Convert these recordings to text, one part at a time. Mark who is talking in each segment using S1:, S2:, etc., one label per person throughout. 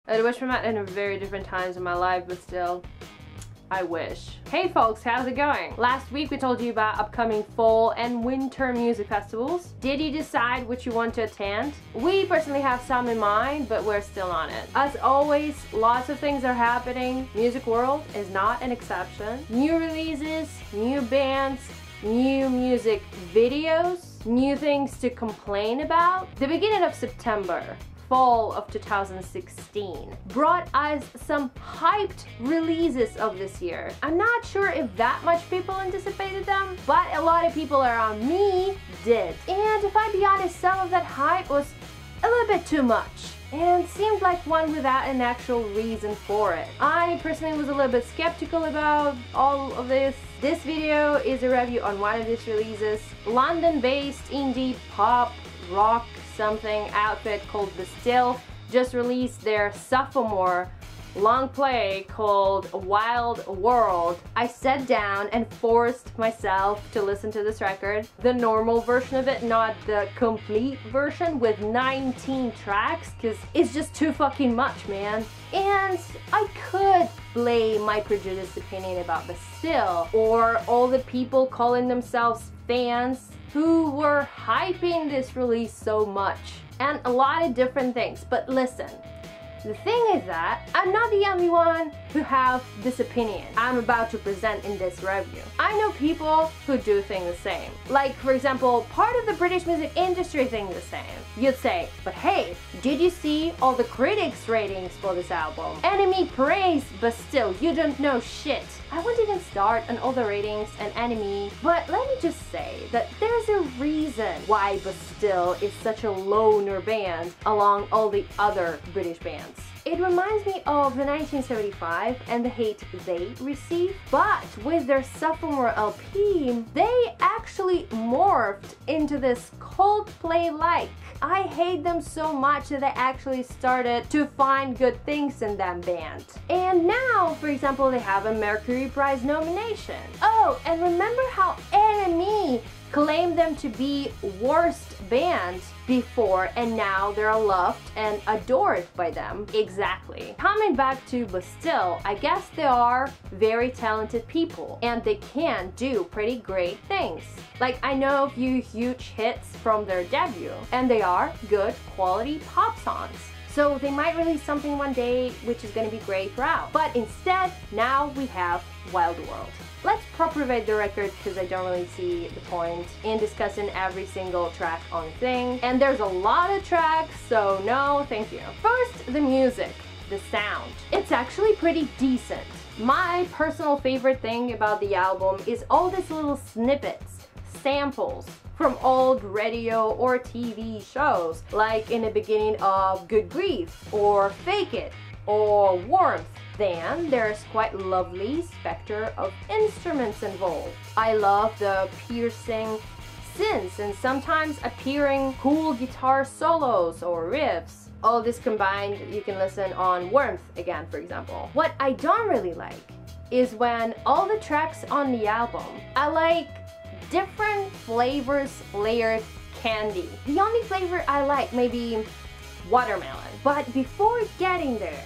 S1: I wish we met in very different times in my life, but still, I wish. Hey folks, how's it going? Last week we told you about upcoming fall and winter music festivals. Did you decide which you want to attend? We personally have some in mind, but we're still on it. As always, lots of things are happening. Music world is not an exception. New releases, new bands, new music videos, new things to complain about. The beginning of September, fall of 2016, brought us some hyped releases of this year. I'm not sure if that much people anticipated them, but a lot of people around me did. And if I be honest, some of that hype was a little bit too much and seemed like one without an actual reason for it. I personally was a little bit skeptical about all of this. This video is a review on one of these releases. London-based indie pop rock something outfit called Bastille just released their sophomore long play called Wild World. I sat down and forced myself to listen to this record, the normal version of it, not the complete version with 19 tracks, because it's just too fucking much, man. And I could blame my prejudiced opinion about Bastille or all the people calling themselves fans who were hyping this release so much, and a lot of different things. But listen, the thing is that I'm not the only one who have this opinion I'm about to present in this review. I know people who do think the same. Like, for example, part of the British music industry think the same. You'd say, but hey, did you see all the critics' ratings for this album? Enemy praise, but still, you don't know shit. I won't even start on all the ratings and Enemy, but let me just say that there's a reason why Bastille is such a loner band along all the other British bands. It reminds me of the 1975 and the hate they received, but with their sophomore LP, they actually morphed into this Coldplay-like. I hate them so much that I actually started to find good things in that band. And now, for example, they have a Mercury Prize nomination. Oh, and remember how Enemy claimed them to be worst band before, and now they're loved and adored by them. Exactly. Coming back to Bastille, I guess they are very talented people and they can do pretty great things. Like, I know a few huge hits from their debut, and they are good quality pop songs. So they might release something one day which is gonna be great throughout. But instead, now we have Wild World. Let's propagate the record because I don't really see the point in discussing every single track on thing. And there's a lot of tracks, so no, thank you. First, the music, the sound. It's actually pretty decent. My personal favorite thing about the album is all these little snippets, samples from old radio or TV shows, like in the beginning of Good Grief, or Fake It, or Warmth. Then there's quite lovely spectre of instruments involved. I love the piercing synths and sometimes appearing cool guitar solos or riffs. All this combined, you can listen on Warmth again, for example. What I don't really like is when all the tracks on the album are like different flavors layered candy. The only flavor I like may be watermelon, but before getting there,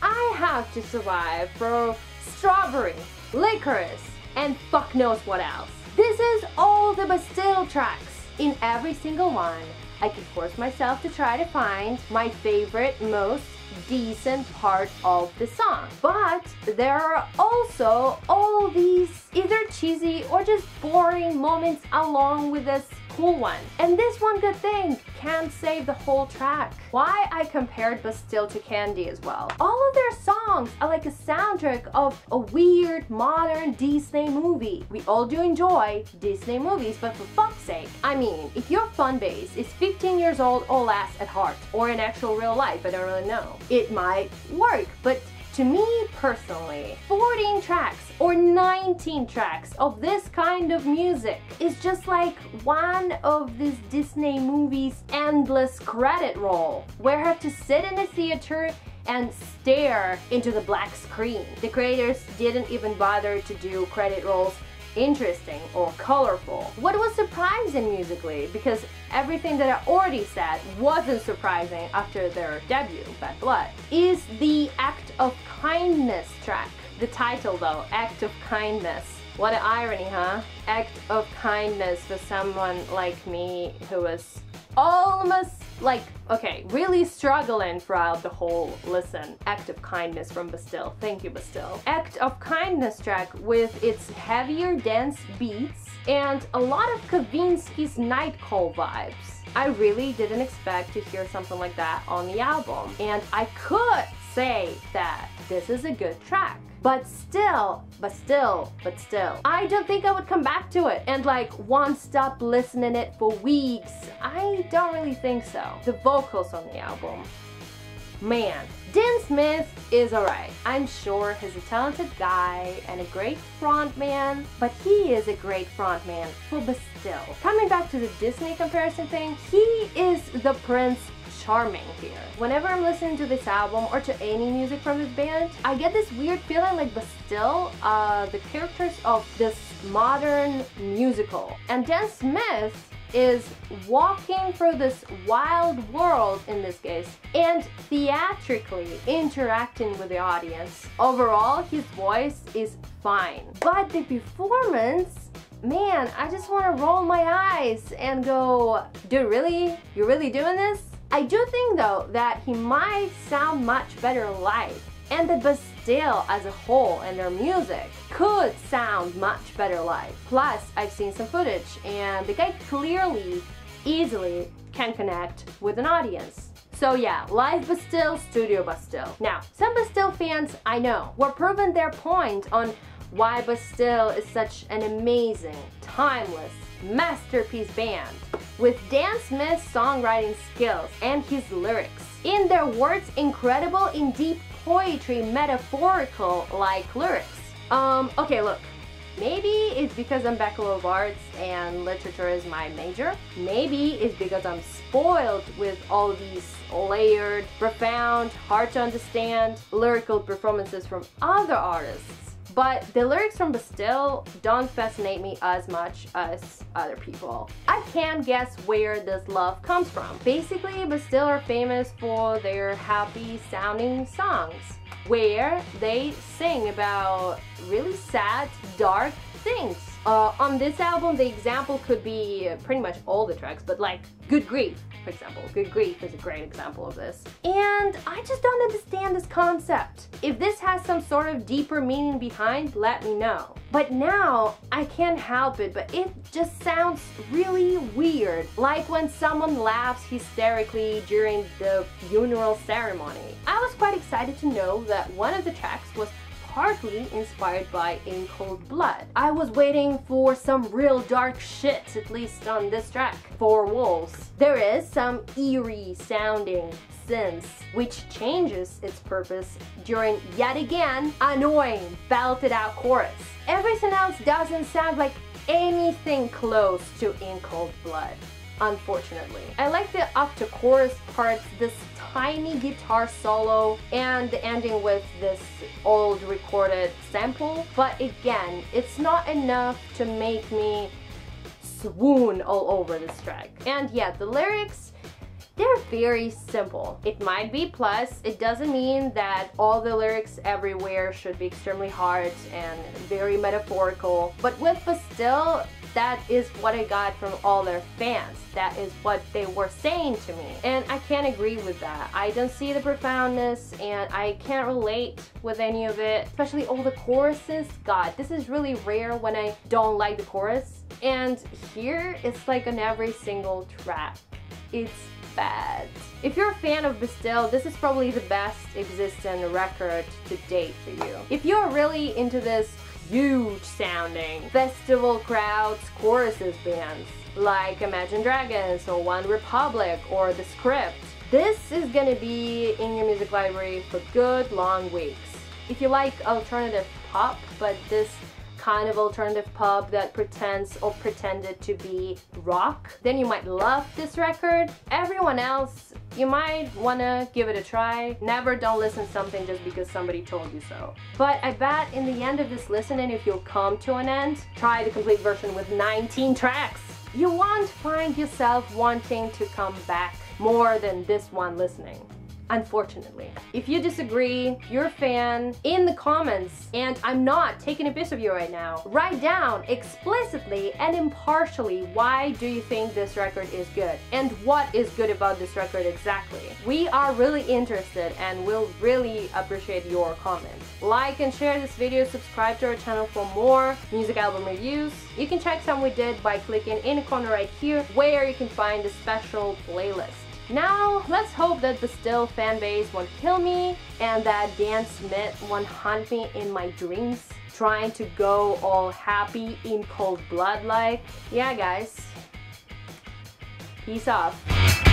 S1: I have to survive for strawberry, licorice, and fuck knows what else. This is all the Bastille tracks. In every single one, I can force myself to try to find my favorite, most decent part of the song. But there are also all these either cheesy or just boring moments along with this cool one. And this one good thing can't save the whole track. Why I compared Bastille to Candy as well. All of their songs are like a soundtrack of a weird modern Disney movie. We all do enjoy Disney movies, but for fuck's sake. I mean, if your fan base is 15 years old or less at heart, or in actual real life, I don't really know, it might work. But to me personally, 14 tracks or 19 tracks of this kind of music is just like one of these Disney movies' endless credit roll, where I have to sit in a theater and stare into the black screen. The creators didn't even bother to do credit rolls interesting or colorful. What was surprising musically, because everything that I already said wasn't surprising after their debut, Bad Blood, is the Act of Kindness track. The title though, Act of Kindness. What an irony, huh? Act of kindness for someone like me who was almost like, okay, really struggling throughout the whole listen. Act of Kindness from Bastille. Thank you, Bastille. Act of Kindness track with its heavier dance beats and a lot of Kavinsky's Night Call vibes. I really didn't expect to hear something like that on the album, and I could say that this is a good track. But still, I don't think I would come back to it and like won't stop listening it for weeks. I don't really think so. The vocals on the album, man. Dan Smith is alright. I'm sure he's a talented guy and a great frontman, but he is a great frontman for Bastille. Coming back to the Disney comparison thing, he is the Prince Charming here. Whenever I'm listening to this album or to any music from this band, I get this weird feeling like Bastille, the characters of this modern musical. And Dan Smith is walking through this wild world in this case and theatrically interacting with the audience. Overall, his voice is fine. But the performance, man, I just want to roll my eyes and go, dude, really? You're really doing this? I do think though that he might sound much better live, and that Bastille as a whole and their music could sound much better live. Plus, I've seen some footage and the guy clearly, easily can connect with an audience. So yeah, live Bastille, studio Bastille. Now, some Bastille fans I know were proving their point on why Bastille is such an amazing, timeless, masterpiece band with Dan Smith's songwriting skills and his lyrics. In their words, incredible in deep poetry, metaphorical like lyrics. Okay, look, maybe it's because I'm Bachelor of Arts and literature is my major. Maybe it's because I'm spoiled with all these layered, profound, hard to understand lyrical performances from other artists. But the lyrics from Bastille don't fascinate me as much as other people. I can't guess where this love comes from. Basically, Bastille are famous for their happy sounding songs, where they sing about really sad, dark things. On this album, the example could be pretty much all the tracks, but like Good Grief, for example. Good Grief is a great example of this. And I just don't understand this concept. If this has some sort of deeper meaning behind, let me know. But now, I can't help it, but it just sounds really weird. Like when someone laughs hysterically during the funeral ceremony. I was quite excited to know that one of the tracks was partly inspired by In Cold Blood. I was waiting for some real dark shit, at least on this track, Four Walls. There is some eerie sounding synths, which changes its purpose during yet again annoying belted out chorus. Everything else doesn't sound like anything close to In Cold Blood, unfortunately. I like the up to chorus parts, this tiny guitar solo, and the ending with this old recorded sample, but again, it's not enough to make me swoon all over this track. And yeah, the lyrics, they're very simple. It might be plus, it doesn't mean that all the lyrics everywhere should be extremely hard and very metaphorical, but with Bastille, that is what I got from all their fans. That is what they were saying to me. And I can't agree with that. I don't see the profoundness and I can't relate with any of it. Especially all the choruses. God, this is really rare when I don't like the chorus. And here, it's like on every single track. It's bad. If you're a fan of Bastille, this is probably the best existing record to date for you. If you're really into this huge sounding festival crowds choruses bands like Imagine Dragons or One Republic or The Script, this is gonna be in your music library for good long weeks. If you like alternative pop but this kind of alternative pop that pretends or pretended to be rock, then you might love this record. Everyone else, you might wanna give it a try. Never don't listen to something just because somebody told you so. But I bet in the end of this listening, if you'll come to an end, try the complete version with 19 tracks. You won't find yourself wanting to come back more than this one listening. Unfortunately. If you disagree, you're a fan, in the comments, and I'm not taking a piss of you right now, write down explicitly and impartially why do you think this record is good and what is good about this record exactly. We are really interested and will really appreciate your comments. Like and share this video, subscribe to our channel for more music album reviews. You can check some we did by clicking in the corner right here where you can find a special playlist. Now, let's hope that Bastille fanbase won't kill me and that Dan Smith won't haunt me in my dreams, trying to go all happy in cold blood like. Yeah guys, peace off.